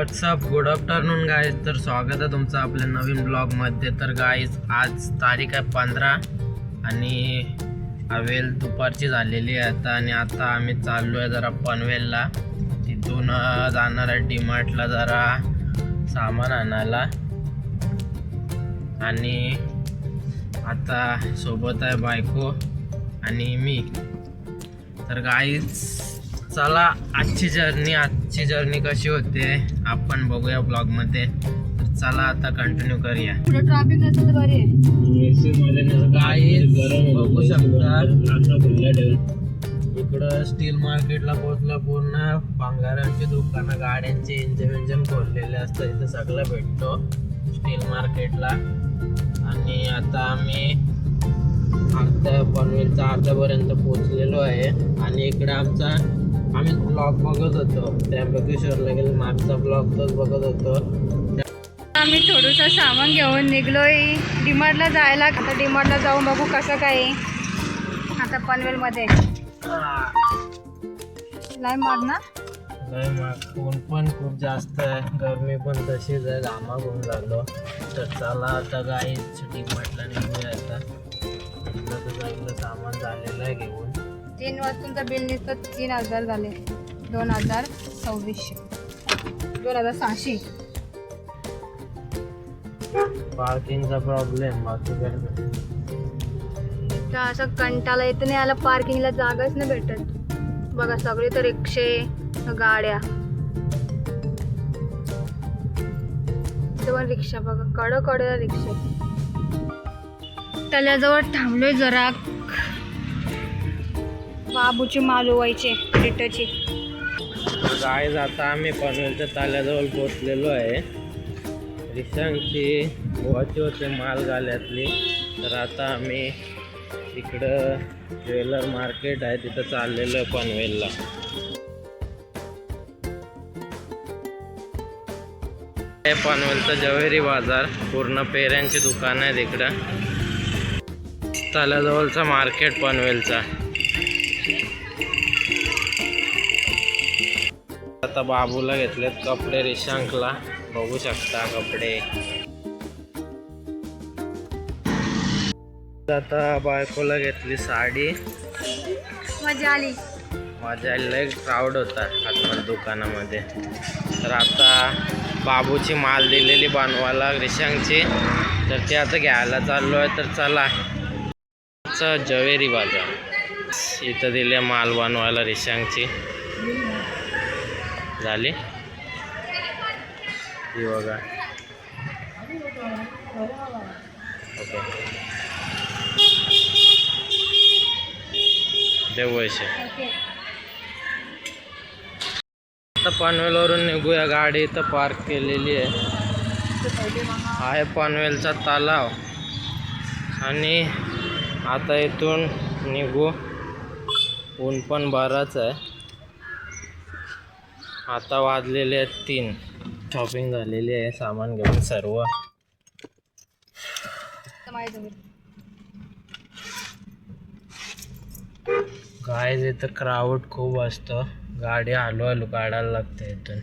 WhatsApp good afternoon guys. तर स्वागत आहे तुमचं आपल्या नवीन ब्लॉगमध्ये. तर गाईज आज तारीख आहे 15 आणि वेळ दुपारची झालेली आहे आता. आणि आता आम्ही चाललो आहे जरा पनवेलला. तिथून जाणार आहे डीमार्टला जरा सामान आणायला. आणि आता सोबत आहे बायको आणि मी. तर गाईज चला आजची जर्नी कशी होते आपण बघूया ब्लॉगमध्ये. तर चला आता कंटिन्यू करूया. ट्रॅफिक नसेल तर बरी आहे. गाईज बघू शकता इकडं स्टील मार्केटला पोहोचलं. पूर्ण भंगारांची दुकानं, गाड्यांचे इंजन खोललेले असतात. इथं सगळं भेटतो स्टील मार्केटला. आणि आता आम्ही पनवेलचा अर्ध्यापर्यंत पोहोचलेलो आहे. आणि इकडे आम्ही ब्लॉग बघत होतो, त्र्यंबकेश्वरला गेलो. मागचा ब्लॉग तोच बघत होतो. आम्ही थोडंसं सामान घेऊन निघलोय डीमार्टला जायला. आता डीमार्टला जाऊन बघू कसं काय आता पनवेलमध्ये. लय माग ना, लय माग. ऊन पण खूप जास्त आहे, गरमी पण तशीच आहे. घामाघूम झालो. तर चला आता गाईच डीमार्टला निघूया. आता इथलं सामान झालेलं आहे घेऊन. 3 वस्तूंचं बिल नुसतं 3000 झाले. 2600 2600. पार्किंगचा प्रॉब्लेम, बाकी काय नाही. तर असं कंटाळा येत नाही आला. पार्किंगला जागाच नाही भेटत. बघा सगळे तर रिक्षे गाड्या. पण रिक्षा बघा कडं रिक्षा. त्याच्याजवळ थांबलोय जरा. बाबूची मालू व्हायचे रिटची. गाईज आता आम्ही पनवेलच्या ताल्याजवळ पोचलेलो आहे. रिक्षांची गोवाची होते माल गाल्यातली. तर आता आम्ही इकडं ज्वेलर मार्केट आहे तिथं चाललेलो आहे पनवेलला. हे पनवेलचा जवेरी बाजार, पूर्ण पेऱ्यांची दुकान आहे तिकडं. ताल्याजवळचा मार्केट पनवेलचा. आता बाबूला घेतलेत कपडे, रिशांकला बघू शकता कपडे. आता बायकोला घेतली साडी. मजा आली. माझ्या लय क्राऊड होता आतमध्ये दुकानामध्ये. तर आता बाबूची माल दिलेली बनवायला रिशांकची, तर ते आता घ्यायला चाललो आहे. तर चला जवेरी बाजार इथं दिले माल बनवायला रिशांकची. झाली ही बघा. ओके देऊ पैसे. आता पनवेलवरून निघूया. गाडी इथं पार्क केलेली आहे पनवेलचा तलाव. आणि आता इथून निघू. ऊन पण बराच आहे. आता वाजलेले आहेत 3. शॉपिंग झालेली आहे सामान घेऊन सर्व. गाईज इथं क्राऊड खूप असतं. गाडी हळूहळू काढायला लागते इथून.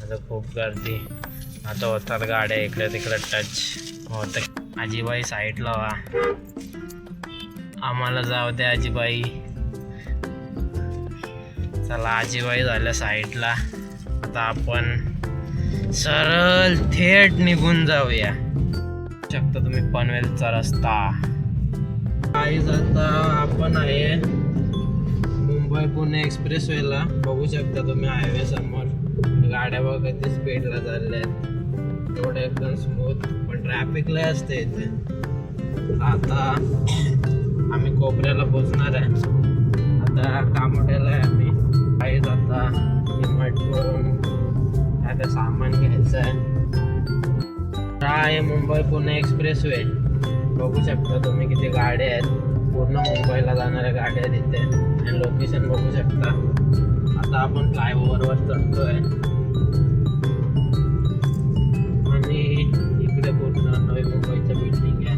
आता खूप गर्दी. आता होतात गाड्या इकडे तिकडे टच होतं. आजीबाई साईडला व्हा, आम्हाला जाऊ द्या आजीबाई. चला आजीबाई झाल्या साईडला. आता आपण सरळ थेट निघून जाऊया. शकता तुम्ही पनवेलचा रस्ता. गाईज आता आपण आहे मुंबई पुणे एक्सप्रेसवेला. बघू शकता तुम्ही हायवे समोर. गाड्या बघा किती स्पीडला चालल्या आहेत. रोड एकदम स्मूथ, पण ट्रॅफिक लय असते इथे. आता आम्ही कोपऱ्याला पोचणार आहे. आता कामोड्याला आहे आम्ही. गाईज आता डीमार्टवरून आता सामान घ्यायचं आहे. हा आहे मुंबई पुणे एक्सप्रेसवे. बघू शकता तुम्ही किती गाड्या आहेत. पूर्ण मुंबईला जाणाऱ्या गाड्या आहेत इथे. आणि लोकेशन बघू शकता. आता आपण फ्लायओव्हरवर चढतोय. आणि इकडे पूर्ण नवी मुंबईच्या बिल्डिंग आहे.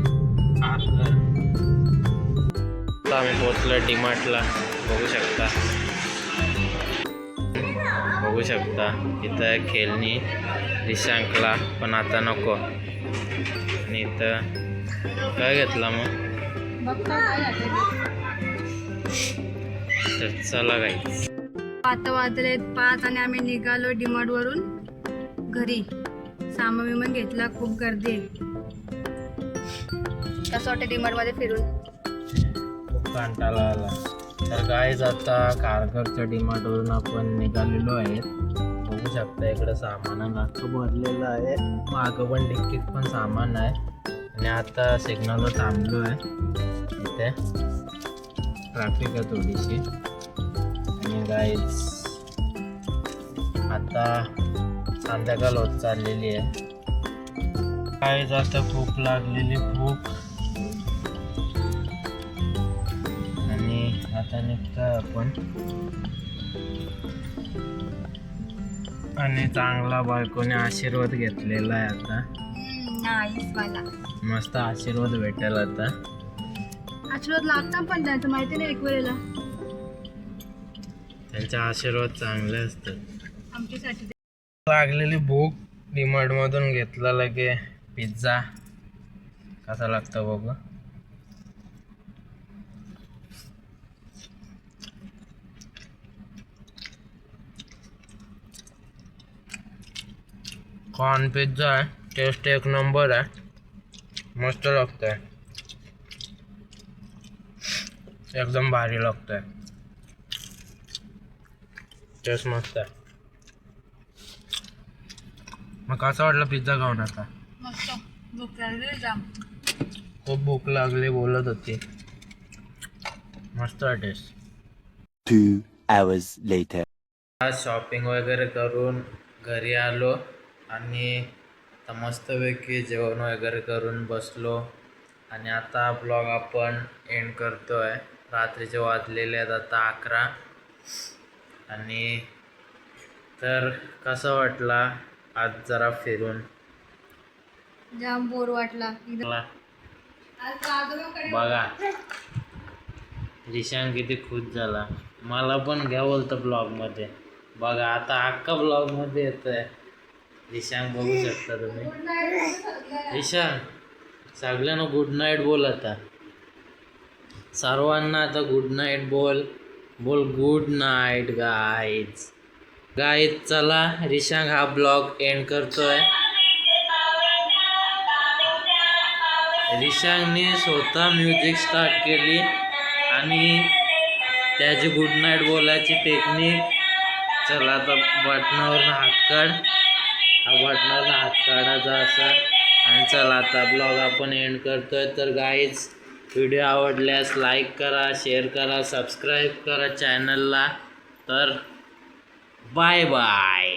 आता आम्ही पोहोचलो डीमार्टला. बघू शकता बघू शकता इथं खेळणी रिशांकला, पण आता नको. आणि इथं काय घेतला मग? तर चला काही आता वाजले 5 आणि आम्ही निघालो डीमार्ट वरून घरी. सामान विमान घेतला, खूप गर्दी आहे. कसं वाटतं डीमार्ट मध्ये फिरून? खूप कंटाळा आला. तर गाईज आता खारघरच्या डीमार्टवरून आपण निघालेलो आहे. बघू शकता इकडे सामानाला भरलेलं आहे. मागं पण डिक्कीत पण सामान आहे. आणि आता सिग्नलवर थांबलो आहे. इथे ट्रॅफिक आहे थोडीशी. आणि गाईज आता संध्याकाळ होत चाललेली आहे. गाईज आता भूक लागलेली, भूक. आणि आता निघतोय आपण. आणि चांगला बायकोने आशीर्वाद घेतलेला आहे आता. मस्त आशीर्वाद भेटेल आता. आशीर्वाद लागतात पण त्यांचं माहिती नाही एक वेळेला. त्यांचे आशीर्वाद चांगले असतात आमच्यासाठी. लागलेली भूक डीमार्ट मधून घेतला लगे पिझ्झा. कसा लागतो बघू. कॉर्न पिझ्झा आहे. टेस्ट एक नंबर आहे. मस्त लागतंय, एकदम भारी लागतंय. टेस्ट मस्त आहे. मग कसा वाटला पिझ्झा खाऊन? आता मस्त भूक लागली जाम. खूप भूक लागली बोलत होती. मस्त आहे टेस्ट. 2 hours later. आज शॉपिंग वगैरे करून घरी आलो आणि आता मस्तपैकी जेवण वगैरे करून बसलो. आणि आता ब्लॉग आपण एंड करतोय. रात्रीचे वाजलेले आहेत आता 11. आणि तर कसं वाटला आज जरा फिरून? जाम बोर वाटला. बघा रिशांक किती खुश झाला. मला पण घ्या बोलतं ब्लॉगमध्ये. बघा आता अख्खा ब्लॉगमध्ये येतोय रिशांक, बघू शकता तुम्ही. रिशांक सगळ्यांना गुड नाईट बोल. आता सर्वांना आता गुड नाईट बोल. Good night guys. चला रिशांक हा ब्लॉग एंड करतोय. रिशांकने स्वतः म्युझिक स्टार्ट केली आणि त्याची गुड नाईट बोलायची टेक्निक. चला आता बटनावरून हात काढ. हा बटनावरून हात काढायचा असा. आणि चला आता ब्लॉग आपण एंड करतोय. तर गाईज व्हिडिओ आवडल्यास लाईक करा, शेअर करा, सबस्क्राईब करा चॅनलला. तर बाय बाय.